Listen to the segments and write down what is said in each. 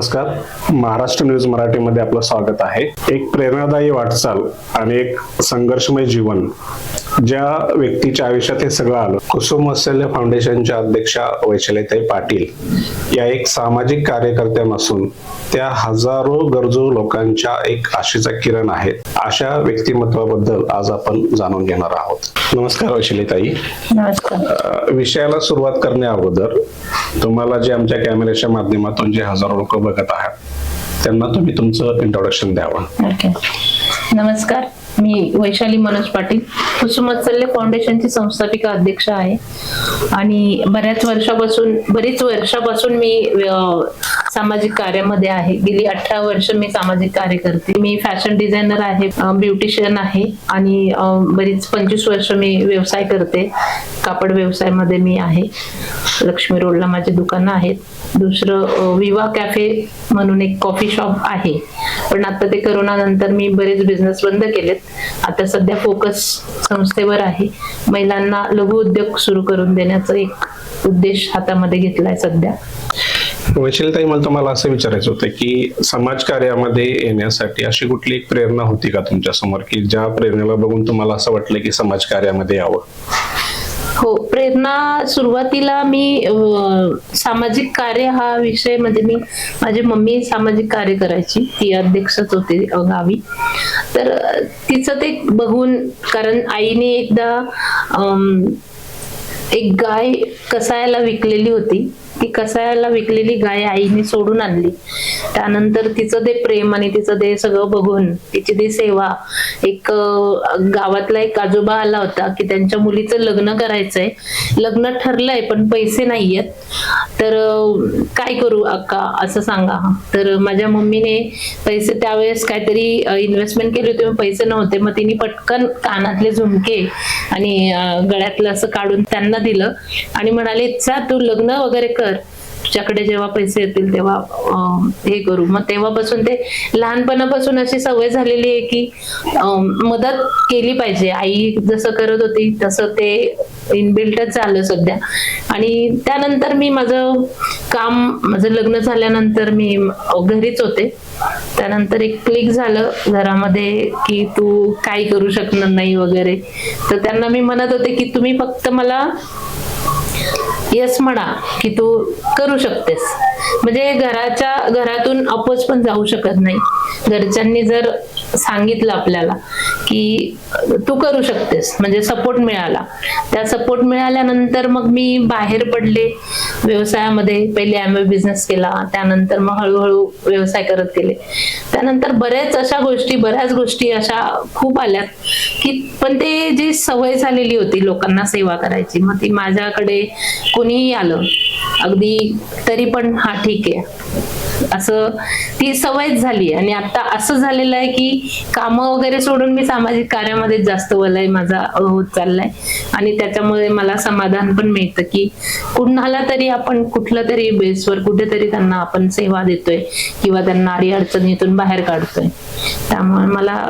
नमस्कार. महाराष्ट्र न्यूज मराठीमध्ये आपलं स्वागत आहे. एक प्रेरणादायी वाटचाल आणि एक संघर्षमय जीवन ज्या व्यक्तीच्या आयुष्यात हे सगळं आलं. कुसुम वत्सल्य फाउंडेशनच्या अध्यक्षा वैशालीताई पाटील या एक सामाजिक कार्यकर्त्या नसून त्या हजारो गरजू लोकांच्या एक आशेचा किरण आहेत. अशा व्यक्तिमत्वाबद्दल आज आपण जाणून घेणार आहोत. नमस्कार वैशालीताई. नमस्कार. विषयाला सुरुवात करण्या अगोदर तुम्हाला जे आमच्या कॅमेऱ्याच्या माध्यमातून जे हजारो लोक बघत आहात त्यांना तुम्ही तुमचं इंट्रोडक्शन द्यावं. ओके. नमस्कार, मी वैशाली मनोज पाटील, कुसुम वत्सल्य फाउंडेशनची संस्थापिका अध्यक्ष आहे आणि बरीच वर्षापासून मी सामाजिक कार्यामध्ये आहे. गेली 18 वर्ष मी सामाजिक कार्य करते. मी फॅशन डिझायनर आहे, ब्युटिशियन आहे आणि बरीच 25 वर्ष मी व्यवसाय करते. कापड व्यवसायामध्ये मी आहे. लक्ष्मी रोडला माझे दुकानं आहेत. दुसरं विवा कॅफे म्हणून एक कॉफी शॉप आहे, पण आता ते करोना नंतर मी बरेच बिझनेस बंद केलेत. आता सध्या फोकस संस्थेवर आहे. महिलांना लघु उद्योग सुरू करून देण्याचा एक उद्देश हातामध्ये घेतलाय सध्या. वैशालीताई, मला तुम्हाला असं विचारायचं होतं की समाज कार्यामध्ये येण्यासाठी अशी कुठली एक प्रेरणा होती का तुमच्या समोर, की ज्या प्रेरणेला बघून तुम्हाला असं वाटलं की समाज कार्यामध्ये यावं? हो, प्रेरणा सुरुवातीला मी सामाजिक कार्य हा विषय म्हणजे माझी मम्मी सामाजिक कार्य करायची, ती अध्यक्षच होती गावी. तर तिचं ते बघून, कारण आईने एकदा एक गाय कसायाला विकलेली होती, ती कसायाला विकलेली गाय आईने सोडून आणली. त्यानंतर तिचं ते प्रेम आणि तिचं ते सगळं बघून, तिची ती सेवा, एक गावातला एक आजोबा आला होता की त्यांच्या मुलीचं लग्न करायचंय, लग्न ठरलंय पण पैसे नाहीयेत, तर काय करू अक्का असं सांगा. तर माझ्या मम्मीने पैसे त्यावेळेस काहीतरी इन्व्हेस्टमेंट केली होती, पैसे नव्हते. मग तिने पटकन कानातले झुमके आणि गळ्यातलं असं काढून त्यांना दिलं आणि म्हणाले, जा तू लग्न वगैरे कर, तुझ्याकडे जेव्हा पैसे येतील तेव्हा हे करू. मग तेव्हापासून ते लहानपणापासून अशी सवय झालेली आहे की मदत केली पाहिजे. आई जसं करत होती तसं ते इनबिल्टच झालं सध्या. आणि त्यानंतर मी माझं लग्न झाल्यानंतर मी घरीच होते. त्यानंतर एक क्लिक झालं घरामध्ये की तू काय करू शकणार नाही वगैरे. तर त्यांना मी म्हणत होते की तुम्ही फक्त मला यस म्हणा की तू करू शकतेस. म्हणजे घरातून अपोज पण जाऊ शकत नाही. घरच्यांनी जर सांगितलं आपल्याला की तू करू शकतेस, म्हणजे सपोर्ट मिळाला. त्या सपोर्ट मिळाल्यानंतर मग मी बाहेर पडले व्यवसायामध्ये. पहिले एमवे बिझनेस केला, त्यानंतर मग हळूहळू व्यवसाय करत गेले. त्यानंतर बऱ्याच गोष्टी अशा खूप आल्यात की, पण ते जी सवय झालेली होती लोकांना सेवा करायची, मग ती माझ्याकडे कोणीही आलं अगदी तरी पण हा ठीक आहे असं ती सवयच झाली. आणि आता असं झालेलं आहे की कामं वगैरे सोडून मी सामाजिक कार्यामध्ये जास्त वलय माझा होत चाललाय. आणि त्याच्यामुळे मला समाधान पण मिळतं की कुणाला तरी आपण कुठलं तरी बेसवर कुठेतरी त्यांना आपण सेवा देतोय किंवा त्यांना अडचणीतून बाहेर काढतोय. त्यामुळे मला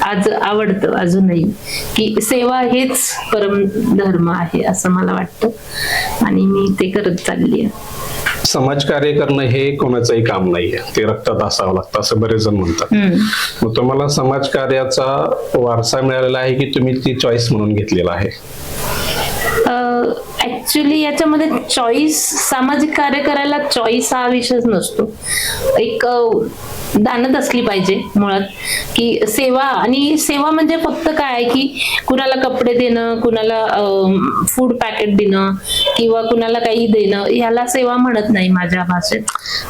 आज आवडतं अजूनही की सेवा हेच परम धर्म आहे असं मला वाटतं आणि मी ते करत चालली आहे. समाजकार्य करणं हे कोणाचंही काम नाहीये, ते रक्तात असावं लागतं असं बरेच जण म्हणतात. मग तुम्हाला समाजकार्याचा वारसा मिळालेला आहे की तुम्ही ती चॉईस म्हणून घेतलेला आहे? ऍक्च्युली याच्यामध्ये चॉईस, सामाजिक कार्य करायला चॉईस हा विषयच नसतो. एक दानत असली पाहिजे मुळात की सेवा म्हणजे फक्त काय की कुणाला कपडे देणं, कुणाला फूड पॅकेट देणं किंवा कुणाला काही देणं, याला सेवा म्हणत नाही माझ्या भाषेत,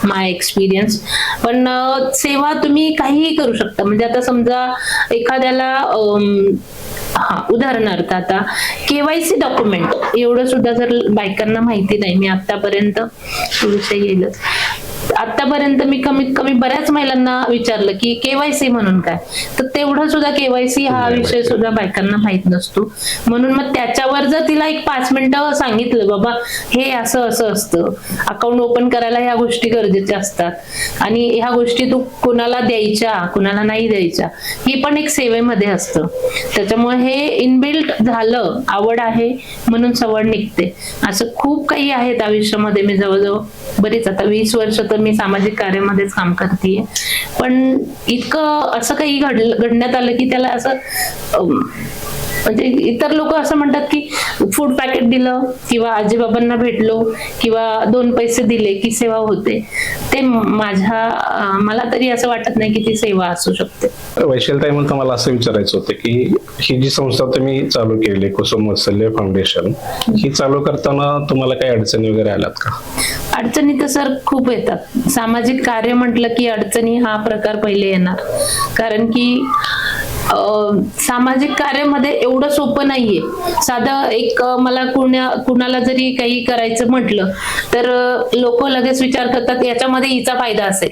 माय एक्सपिरियन्स. पण सेवा तुम्ही काहीही करू शकता. म्हणजे आता समजा एखाद्याला उदाहरणार्थ आता केवायसी डॉक्युमेंट एवढं सुद्धा जर बायकांना माहिती नाही, मी आतापर्यंत विषय येईलच, आतापर्यंत मी कमीत कमी बऱ्याच महिलांना विचारलं की केवायसी म्हणून काय, तर तेवढं सुद्धा केवायसी हा विषय सुद्धा बायकांना माहित नसतो. म्हणून मग त्याच्यावर जर तिला एक 5 मिनिटं सांगितलं, बाबा हे असं असतं, अकाउंट ओपन करायला ह्या गोष्टी गरजेच्या असतात आणि ह्या गोष्टी तू कुणाला द्यायच्या कुणाला नाही द्यायच्या, ही पण एक सेवेमध्ये असतं. त्याच्यामुळे हे इनबिल्ट झालं, आवड आहे म्हणून सवड निघते. असं खूप काही आहेत आयुष्यामध्ये. मी जवळजवळ बरीच आता 20 वर्ष तर मी सामाजिक कार्यामध्येच काम करते. पण इतकं असं काही घडण्यात आलं की त्याला असं म्हणजे इतर लोक असं म्हणतात की फूड पॅकेट दिलं किंवा आजीबाबांना भेटलो किंवा 2 पैसे दिले की सेवा होते. ते मला तरी असं वाटत नाही की ती सेवा असू शकते. वैशालीताई, म्हणता मला असं विचारायचं होतं की ही जी संस्था तुम्ही चालू केली, कुसुम वात्सल्य फाउंडेशन, ही चालू करताना तुम्हाला काही अडचणी वगैरे आल्यात का? अडचणी तर सर खूप येतात. सामाजिक कार्य म्हटलं की अडचणी हा प्रकार पहिले येणार. कारण की सामाजिक कार्यामध्ये एवढं सोपं नाहीये. साधं एक मला कुणाला जरी काही करायचं म्हटलं तर लोक लगेच विचार करतात याच्यामध्ये हिचा फायदा असेल,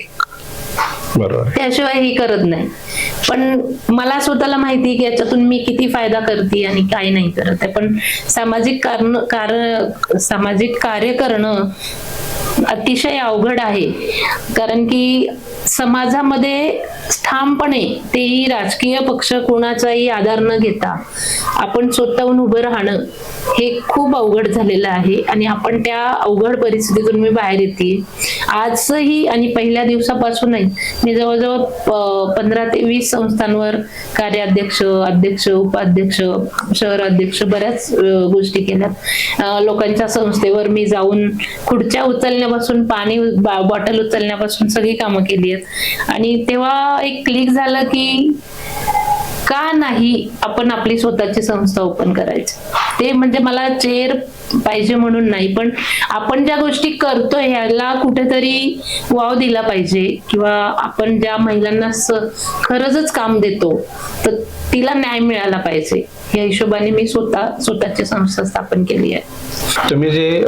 बरोबर, त्याशिवाय ही करत नाही. पण मला स्वतःला माहिती आहे की याच्यातून मी किती फायदा करते आणि काय नाही करत आहे. पण सामाजिक कार्य करणं अतिशय अवघड आहे. कारण की समाजामध्ये ठामपणे, तेही राजकीय पक्ष कोणाचाही आधार न घेता आपण स्वतःहून उभं राहणं हे खूप अवघड झालेलं आहे. आणि आपण त्या अवघड परिस्थितीतून मी बाहेर येते आजही. आणि पहिल्या दिवसापासूनही मी जवळजवळ 15 ते 20 संस्थांवर कार्याध्यक्ष, अध्यक्ष, उपाध्यक्ष, शहर अध्यक्ष बऱ्याच गोष्टी केल्यात. लोकांच्या संस्थेवर मी जाऊन खुर्च्या उचलण्यापासून, पाणी बॉटल उचलण्यापासून सगळी कामं केली आहेत. आणि तेव्हा एक क्लिक झालं की का नाही आपण आपली स्वतःची संस्था ओपन करायची. ते म्हणजे मला चेअर पाहिजे म्हणून नाही, पण आपण ज्या गोष्टी करतोय ह्याला कुठेतरी वाव दिला पाहिजे. किंवा आपण ज्या महिलांना खरंच काम देतो तर तिला न्याय मिळाला पाहिजे, या हिशोबाने मी स्वतःची संस्था स्थापन केली आहे. तुम्ही जे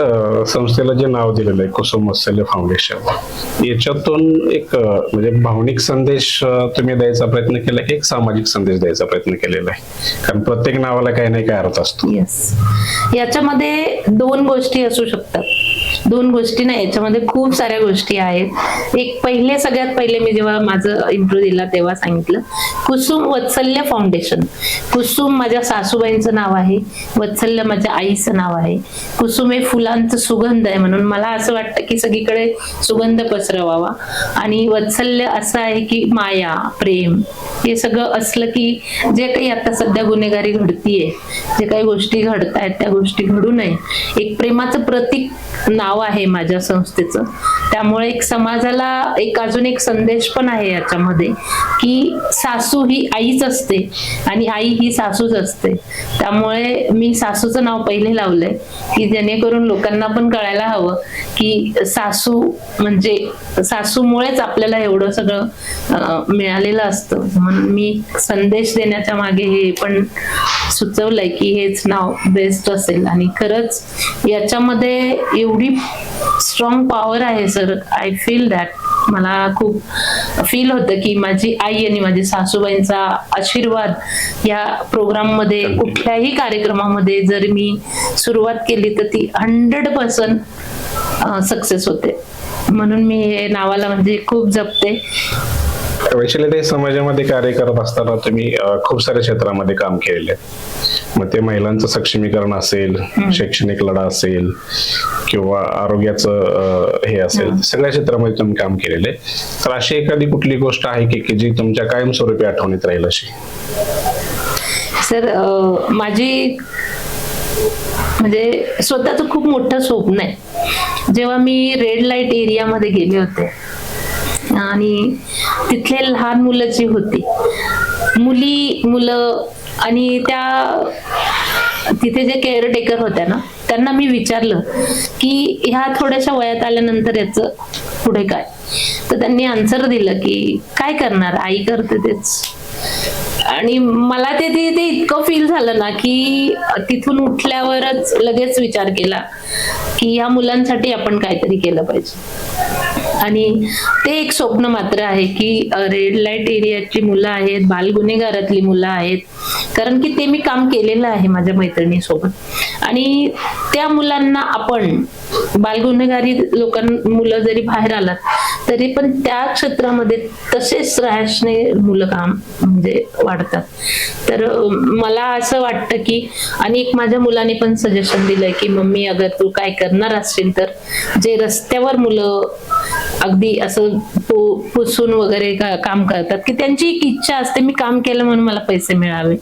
संस्थेला जे नाव दिलेलं आहे कुसुम वात्सल्य फाउंडेशन, याच्यातून एक म्हणजे भावनिक संदेश तुम्ही द्यायचा प्रयत्न केला की एक सामाजिक संदेश द्यायचा प्रयत्न केलेला आहे? कारण प्रत्येक नावाला काही नाही काय अर्थ असतो. येस, याच्यामध्ये 2 गोष्टी असू शकतात. 2 गोष्टी नाही, याच्यामध्ये खूप साऱ्या गोष्टी आहेत. सगळ्यात पहिले मी जेव्हा माझं इंट्रो दिला तेव्हा सांगितलं कुसुम वात्सल्य फाउंडेशन. कुसुम माझ्या सासूबाईंचं नाव आहे, वात्सल्य माझ्या आईचं नाव आहे. कुसुम हे फुलांचं सुगंध आहे म्हणून मला असं वाटतं की सगळीकडे सुगंध पसरवावा. आणि वात्सल्य असं आहे की माया, प्रेम, हे सगळं असलं की जे काही आता सध्या गुन्हेगारी घडतीये, जे काही गोष्टी घडतायत त्या गोष्टी घडू नये. एक प्रेमाचं प्रतीक नाव आहे माझ्या संस्थेचं. त्यामुळे एक समाजाला अजून एक संदेश पण आहे याच्यामध्ये की सासू ही आईच असते आणि आई ही सासूच असते. त्यामुळे मी सासूचं नाव पहिले लावलंय की जेणेकरून लोकांना पण कळायला हवं की सासू म्हणजे सासूमुळेच आपल्याला एवढं सगळं मिळालेलं असतं. म्हणून मी संदेश देण्याच्या मागे हे पण सुचवलंय की हेच नाव बेस्ट असेल. आणि खरंच याच्यामध्ये एवढी स्ट्रॉंग पॉवर आहे सर. I feel that. मला खूप फील होतं की माझी आई आणि माझी सासूबाईंचा आशीर्वाद या प्रोग्राम मध्ये, कुठल्याही कार्यक्रमामध्ये जर मी सुरुवात केली तर ती 100% सक्सेस होते. म्हणून मी हे नावाला म्हणजे खूप जपते. वैशालीताई, समाजामध्ये कार्य करत असताना तुम्ही खूप साऱ्या क्षेत्रामध्ये काम केलेले आहे. मग ते महिलांचं सक्षमीकरण असेल, शैक्षणिक लढा असेल किंवा आरोग्याचं हे असेल, सगळ्या क्षेत्रामध्ये तुम्ही काम केलेलं आहे. तर अशी एखादी कुठली गोष्ट आहे की जी तुमच्या कायमस्वरूपी आठवणीत राहील अशी? सर, माझी म्हणजे स्वतःच खूप मोठं स्वप्न आहे. जेव्हा मी रेड लाईट एरियामध्ये गेले होते आणि तिथले लहान मुलं जी होती, मुलं आणि त्या तिथे जे केअरटेकर होत्या ना, त्यांना मी विचारलं की ह्या थोड्याशा वयात आल्यानंतर याचं पुढे काय. तर त्यांनी आन्सर दिलं की काय करणार, आई करते तेच. आणि मला ते इतकं फील झालं ना की तिथून उठल्यावरच लगेच विचार केला की या मुलांसाठी आपण काहीतरी केलं पाहिजे. आणि ते एक स्वप्न मात्र आहे की रेड लाईट एरियाची मुलं आहेत, बाल गुन्हेगारातली मुलं आहेत. कारण की ते मी काम केलेलं आहे माझ्या मैत्रिणीसोबत. आणि त्या मुलांना आपण बालगुन्हेगारी मुलं जरी बाहेर आलात तरी पण त्या क्षेत्रामध्ये तसेच रहाशने मुलं काम म्हणजे वाढतात. तर मला असं वाटतं की, आणि एक माझ्या मुलाने पण सजेशन दिलंय की मम्मी अगर तू काय करणार असशील तर जे रस्त्यावर मुलं अगदी असं पुसून वगैरे काम करतात, की त्यांची एक इच्छा असते मी काम केलं म्हणून मला पैसे मिळावे.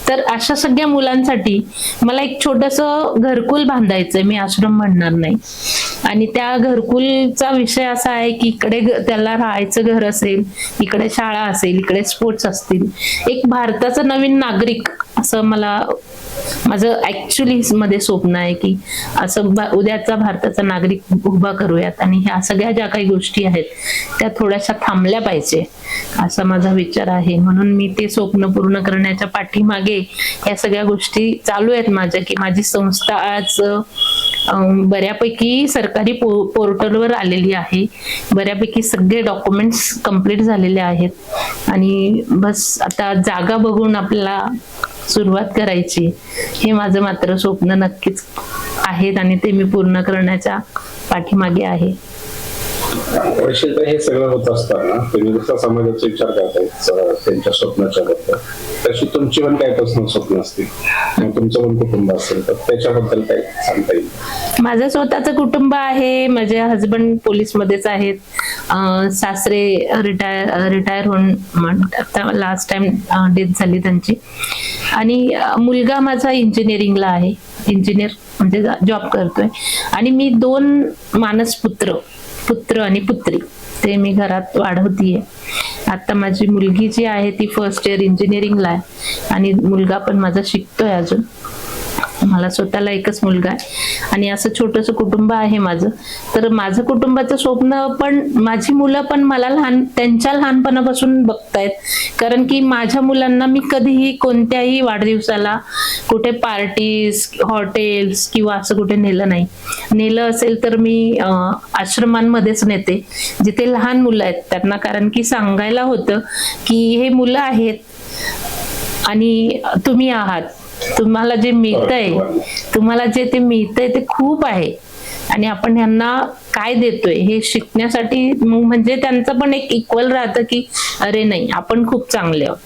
तर अशा सगळ्या मुलांसाठी मला एक छोटंसं घरकुल बांधायचंय, मी आश्रम म्हणणार नाही. आणि त्या घरकुलचा विषय असा आहे की इकडे त्याला राहायचं घर असेल, इकडे शाळा असेल, इकडे स्पोर्ट्स असतील. एक भारताचा नवीन नागरिक असं माझं ऍक्च्युली मध्ये स्वप्न आहे की असं उद्याचा भारताचा नागरिक उभा करूयात. आणि ह्या सगळ्या ज्या काही गोष्टी आहेत त्या थोड्याशा थांबल्या पाहिजे असा माझा विचार आहे. म्हणून मी ते स्वप्न पूर्ण करण्याच्या पाठीमागे या सगळ्या गोष्टी चालू आहेत माझ्या, की माझी संस्था आज बऱ्यापैकी सरकारी पोर्टलवर आलेली आहे. बऱ्यापैकी सगळे डॉक्युमेंट्स कंप्लीट झालेले आहेत आणि बस आता जागा बघून आपल्याला सुरुवात करायची हे माझं मात्र स्वप्न नक्कीच आहेत आणि ते मी पूर्ण करण्याच्या पाठीमागे आहे. हे सगळं होत असताना तुम्ही जसं समाजाचा विचार करताय त्यांच्या स्वप्नाच्या बद्दल, तशी तुमची पण काही पर्सनल स्वप्न असतील, तुमचं पण कुटुंब असेल तर त्याच्याबद्दल काय सांगता येईल? माझं स्वतःचं कुटुंब आहे. माझे हजबंड पोलीस मध्येच आहेत. सासरे रिटायर होऊन लास्ट टाइम डेथ झाली त्यांची. आणि मुलगा माझा इंजिनिअरिंगला आहे, इंजिनियर म्हणजे जॉब करतोय. आणि मी 2 मानस पुत्र आणि पुत्री ते मी घरात वाढवतीये. आता माझी मुलगी जी आहे ती फर्स्ट इयर इंजिनिअरिंगला आहे आणि मुलगा पण माझा शिकतोय अजून. मला स्वतःला एकच मुलगा आहे आणि असं छोटंसं कुटुंब आहे माझं. तर माझं कुटुंबाचं स्वप्न पण माझी मुलं पण मला त्यांच्या लहानपणापासून बघतायत. कारण की माझ्या मुलांना मी कधीही कोणत्याही वाढदिवसाला कुठे पार्टीज, हॉटेल्स किंवा असं कुठे नेलं नाही. नेलं असेल तर मी आश्रमांमध्येच नेते जिथे लहान मुलं आहेत त्यांना. कारण की सांगायला होतं की हे मुलं आहेत आणि तुम्ही आहात, तुम्हाला जे मिळतंय, तुम्हाला जे ते मिळतंय ते खूप आहे आणि आपण ह्यांना काय देतोय हे शिकण्यासाठी म्हणजे त्यांचं पण एक इक्वल राहतं की अरे नाही आपण खूप चांगले आहोत,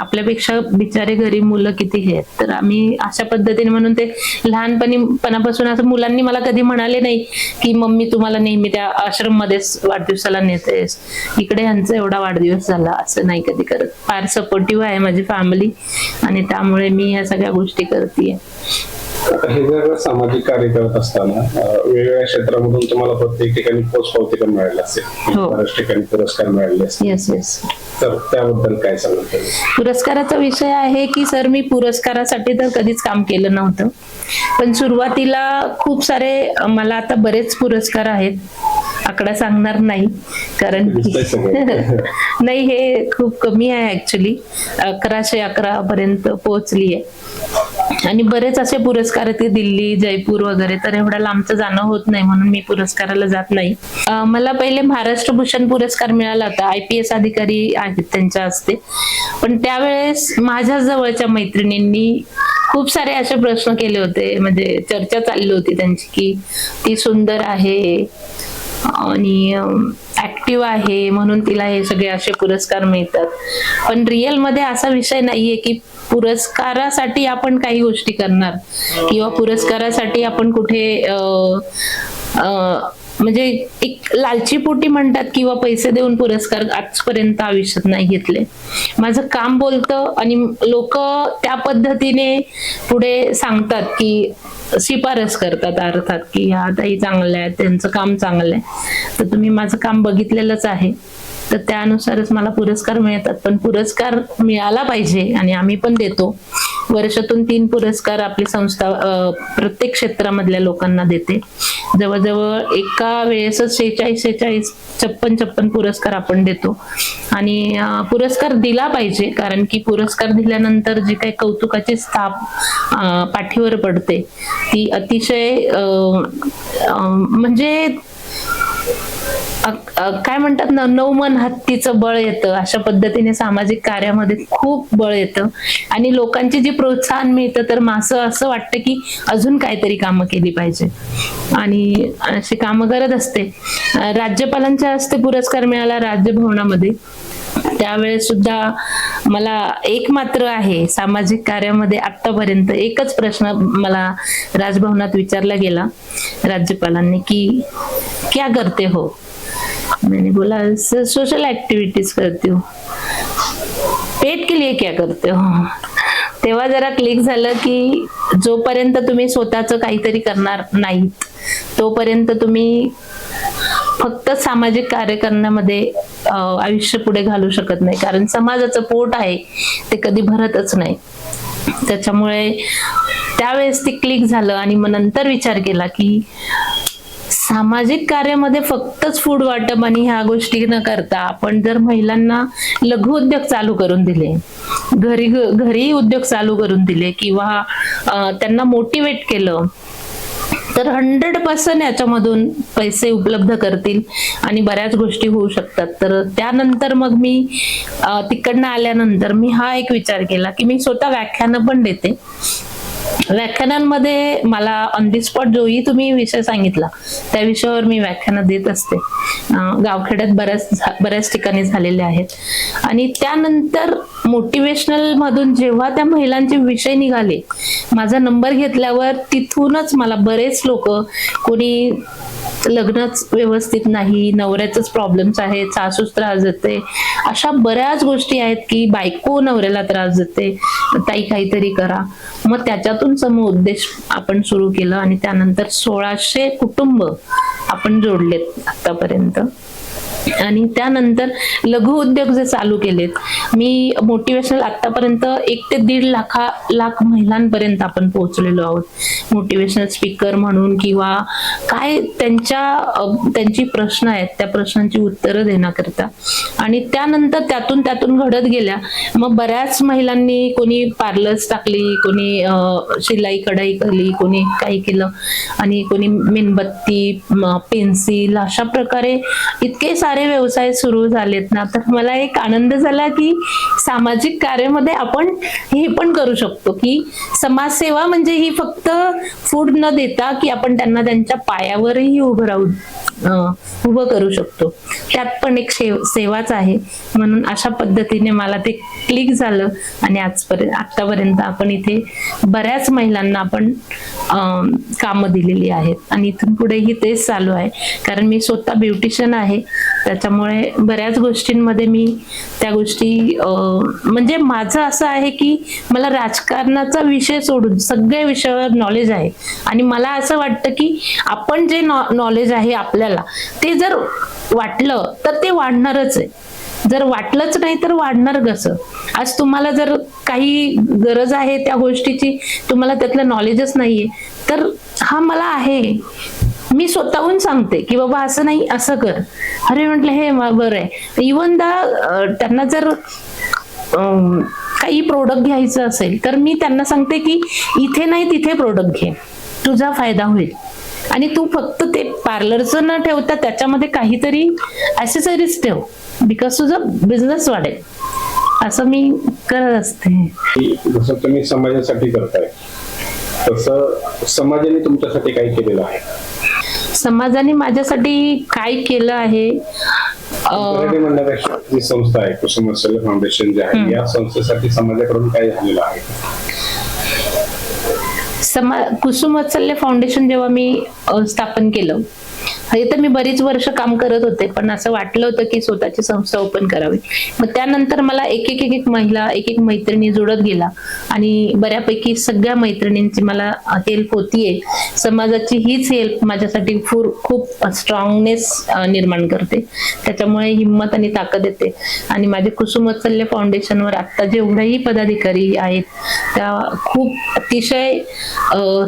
आपल्यापेक्षा बिचारे गरीब मुलं किती आहेत. तर आम्ही अशा पद्धतीने म्हणून ते लहानपणापासून असं मुलांनी मला कधी म्हणाले नाही की मम्मी तुम्हाला नेहमी त्या आश्रम मध्येच वाढदिवसाला नेतेस, इकडे ह्यांचा एवढा वाढदिवस झाला, असं नाही कधी करत. फार सपोर्टिव्ह आहे माझी फॅमिली आणि त्यामुळे मी ह्या सगळ्या गोष्टी करतेय. हे जर सामाजिक कार्य करत असताना वेगवेगळ्या क्षेत्रामधून तुम्हाला प्रत्येक ठिकाणी पोचपावती पण मिळाली असेल, बऱ्याच ठिकाणी पुरस्कार मिळाले असतील. येस. तर त्याबद्दल काय सांगता येईल? पुरस्काराचा विषय आहे की सर मी पुरस्कारासाठी तर कधीच काम केलं नव्हतं. पण सुरुवातीला खूप सारे मला आता बरेच पुरस्कार आहेत, आकडा सांगणार नाही कारण नाही हे खूप कमी आहे ऍक्च्युली. 1111 पर्यंत पोहोचली आहे आणि बरेच असे पुरस्कार ते दिल्ली, जयपूर वगैरे. तर एवढ्या लांबचं जाणं होत नाही म्हणून मी पुरस्काराला जात नाही. मला पहिले महाराष्ट्र भूषण पुरस्कार मिळाला होता, IPS अधिकारी आहेत त्यांच्या हस्ते. पण त्यावेळेस माझ्या जवळच्या मैत्रिणींनी खूप सारे असे प्रश्न केले होते, म्हणजे चर्चा चालली होती त्यांची की ती सुंदर आहे आणि ऍक्टिव्ह आहे म्हणून तिला हे सगळे असे पुरस्कार मिळतात. पण रिअल मध्ये असा विषय नाहीये की पुरस्कारासाठी आपण काही गोष्टी करणार किंवा पुरस्कारासाठी आपण कुठे म्हणजे एक लालचीपोटी म्हणतात किंवा पैसे देऊन पुरस्कार आजपर्यंत आयुष्यात नाही घेतले. माझं काम बोलतं आणि लोक त्या पद्धतीने पुढे सांगतात की शिफारस करतात अर्थात की ह्या ताई चांगल्या आहेत, त्यांचं काम चांगलं आहे. तर तुम्ही माझं काम बघितलेलंच आहे तर त्यानुसारच मला पुरस्कार मिळतात. पण पुरस्कार मिळाला पाहिजे आणि आम्ही पण देतो. वर्षातून 3 पुरस्कार आपली संस्था प्रत्येक क्षेत्रामधल्या लोकांना देते. जवळजवळ एका वेळेसच 46, 56 पुरस्कार आपण देतो आणि पुरस्कार दिला पाहिजे. कारण की पुरस्कार दिल्यानंतर जी काही कौतुकाची स्थाप पाठीवर पडते ती अतिशय म्हणजे काय म्हणतात ना, 9 मन हत्तीचं बळ येतं. अशा पद्धतीने सामाजिक कार्यामध्ये खूप बळ येतं आणि लोकांची जी प्रोत्साहन मिळतं तर असं वाटतं की अजून काहीतरी कामं केली पाहिजे आणि अशी कामं करत असते. राज्यपालांच्या हस्ते पुरस्कार मिळाला राजभवनामध्ये. त्यावेळेस सुद्धा मला एक मात्र आहे सामाजिक कार्यामध्ये आतापर्यंत एकच प्रश्न मला राजभवनात विचारला गेला राज्यपालांनी की क्या करते हो. मैंने बोला सोशल एक्टिविटीज करती हूँ. पेट के लिए क्या करते हो. तेव्हा जरा क्लिक झालं की जोपर्यंत तुम्ही स्वतःच काहीतरी करणार नाहीत तोपर्यंत तुम्ही फक्त सामाजिक कार्य करण्यामध्ये आयुष्य पुढे घालू शकत नाही. कारण समाजाचं पोट आहे ते कधी भरतच नाही. त्याच्यामुळे त्यावेळेस ते क्लिक झालं आणि मग नंतर विचार केला की सामाजिक कार्यामध्ये फक्तच फूड वाटप आणि ह्या गोष्टी न करता आपण जर महिलांना लघु उद्योग चालू करून दिले, घरी उद्योग चालू करून दिले किंवा त्यांना मोटिवेट केलं तर 100% याच्यामधून पैसे उपलब्ध करतील आणि बऱ्याच गोष्टी होऊ शकतात. तर त्यानंतर मग मी तिकडनं आल्यानंतर मी हा एक विचार केला की मी स्वतः व्याख्यानं पण देते. व्याख्यानांमध्ये मला ऑन दी स्पॉट जोही तुम्ही विषय सांगितला त्या विषयावर मी व्याख्यानं देत असते. गावखेड्यात बऱ्याच ठिकाणी झालेले आहेत. आणि त्यानंतर मोटिवेशनल मधून जेव्हा त्या महिलांचे विषय निघाले, माझा नंबर घेतल्यावर तिथूनच मला बरेच लोक, कोणी लग्नच व्यवस्थित नाही, नवऱ्याचंच प्रॉब्लेम्स आहेत, सासूच त्रास देते, अशा बऱ्याच गोष्टी आहेत की बायको नवऱ्याला त्रास देते, ताई काहीतरी करा. मग त्याच्यातून समूह उद्देश आपण सुरू केलं आणि त्यानंतर 1600 कुटुंब आपण जोडलेत आतापर्यंत. आणि त्यानंतर लघु उद्योग जे चालू केलेत, मी मोटिवेशनल आतापर्यंत 1 ते 1.5 लाख महिलांपर्यंत आपण पोहोचलेलो आहोत. मोटिवेशनल स्पीकर म्हणून किंवा काय त्यांची प्रश्न आहेत त्या प्रश्नांची उत्तरं देण्याकरता. आणि त्यानंतर त्यातून घडत गेल्या. मग बऱ्याच महिलांनी, कोणी पार्लर्स टाकली, कोणी शिलाई कढाई केली, कोणी काही केलं आणि कोणी मेणबत्ती, पेन्सिल, अशा प्रकारे इतके सारे व्यवसाय सुरू झालेत ना. तर मला एक आनंद झाला की सामाजिक कार्यामध्ये आपण हे पण करू शकतो की समाजसेवा म्हणजे ही फक्त फूड न देता की आपण त्यांना त्यांच्या पायावरही उभं करू शकतो. त्यात पण एक सेवाच आहे. म्हणून अशा पद्धतीने मला ते क्लिक झालं आणि आतापर्यंत आपण इथे बऱ्याच महिलांना आपण कामं दिलेली आहेत आणि इथून पुढेही तेच चालू आहे. कारण मी स्वतः ब्युटिशियन आहे, त्याच्यामुळे बऱ्याच गोष्टींमध्ये मी त्या गोष्टी म्हणजे माझं असं आहे की मला राजकारणाचा विषय सोडून सगळ्या विषयावर नॉलेज आहे. आणि मला असं वाटतं की आपण जे नॉलेज आहे आपल्याला ते जर वाटलं तर ते वाढणारच आहे. जर वाटलंच नाही तर वाढणार कसं. आज तुम्हाला जर काही गरज आहे त्या गोष्टीची, तुम्हाला त्यातलं नॉलेजच नाहीये, तर हा मला आहे, मी स्वतःहून सांगते की बाबा असं नाही असं कर. अरे म्हटलं हे बरं आहे. इवन त्यांना जर काही प्रोडक्ट घ्यायचं असेल तर मी त्यांना सांगते की इथे नाही तिथे प्रोडक्ट घे, तुझा फायदा होईल. आणि तू फक्त ते पार्लरचं न ठेवता त्याच्यामध्ये काहीतरी ऍसेसरीज ठेव, बिकॉज तुझा बिझनेस वाढेल. असं मी करत असते. जसं तुम्ही समाजासाठी करताय तसं समाजाने तुमच्यासाठी काय केलेलं आहे? समाजाने माझ्यासाठी काय केलं आहे? म्हणण्यापेक्षा जी संस्था आहे कुसुम वत्सल्य फाउंडेशन जे आहे, या संस्थेसाठी समाजाकडून काय झालेलं आहे? कुसुम वत्सल्य फाउंडेशन जेव्हा मी स्थापन केलं, हे तर मी बरीच वर्ष काम करत होते, पण असं वाटलं होतं की स्वतःची संस्था ओपन करावी. मग त्यानंतर मला एक महिला, एक मैत्रिणी जुळत गेला आणि बऱ्यापैकी सगळ्या मैत्रिणींची मला हेल्प होतीये. समाजाची हीच हेल्प माझ्यासाठी खूप स्ट्रॉंगनेस निर्माण करते, त्याच्यामुळे हिंमत आणि ताकद येते. आणि माझे कुसुम वत्सल्य फाउंडेशनवर आता जेवढेही पदाधिकारी आहेत त्या खूप अतिशय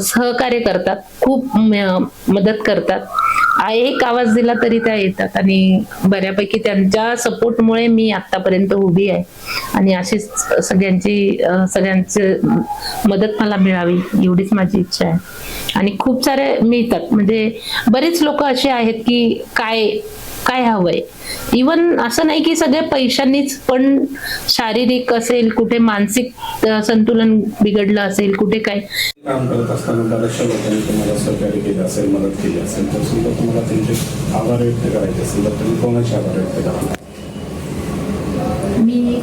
सहकार्य करतात, खूप मदत करतात. एक आवाज दिला तरी त्या येतात आणि बऱ्यापैकी त्यांच्या सपोर्टमुळे मी आतापर्यंत उभी आहे. आणि अशीच सगळ्यांची मदत मला मिळावी एवढीच माझी इच्छा आहे. आणि खूप सारे मिळतात, म्हणजे बरेच लोक असे आहेत की काय हवंय. इवन असं नाही की सगळे पैशांनीच, पण शारीरिक असेल, कुठे मानसिक संतुलन बिघडलं असेल, कुठे काय काम करत असताना बऱ्याचशा लोकांनी तुम्हाला सहकार्य केलं असेल, मदत केली असेल, तर सुद्धा तुम्हाला त्यांचे आभार व्यक्त करायचे असेल तर तुम्ही कोणाचे आभार व्यक्त कराल? मी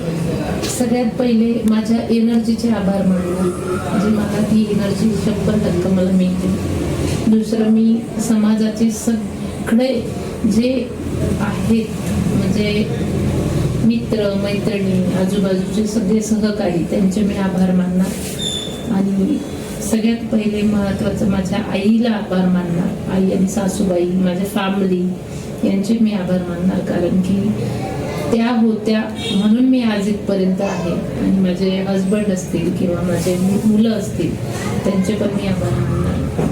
सगळ्यात पहिले माझ्या एनर्जीचे आभार मानतो, म्हणजे मला ती एनर्जी 100% मला मिळते. दुसरं, मी समाजाची इकडे जे आहेत म्हणजे मित्र मैत्रिणी आजूबाजूचे सगळे सहकारी त्यांचे मी आभार मानणार आणि सगळ्यात पहिले महत्वाचं माझ्या आईला आभार मानणार. आई आणि सासूबाई माझ्या फॅमिली यांचे मी आभार मानणार कारण की त्या होत्या म्हणून मी आज इथपर्यंत आहे. आणि माझे हजबंड असतील किंवा माझे मुलं असतील त्यांचे पण मी आभार मानणार.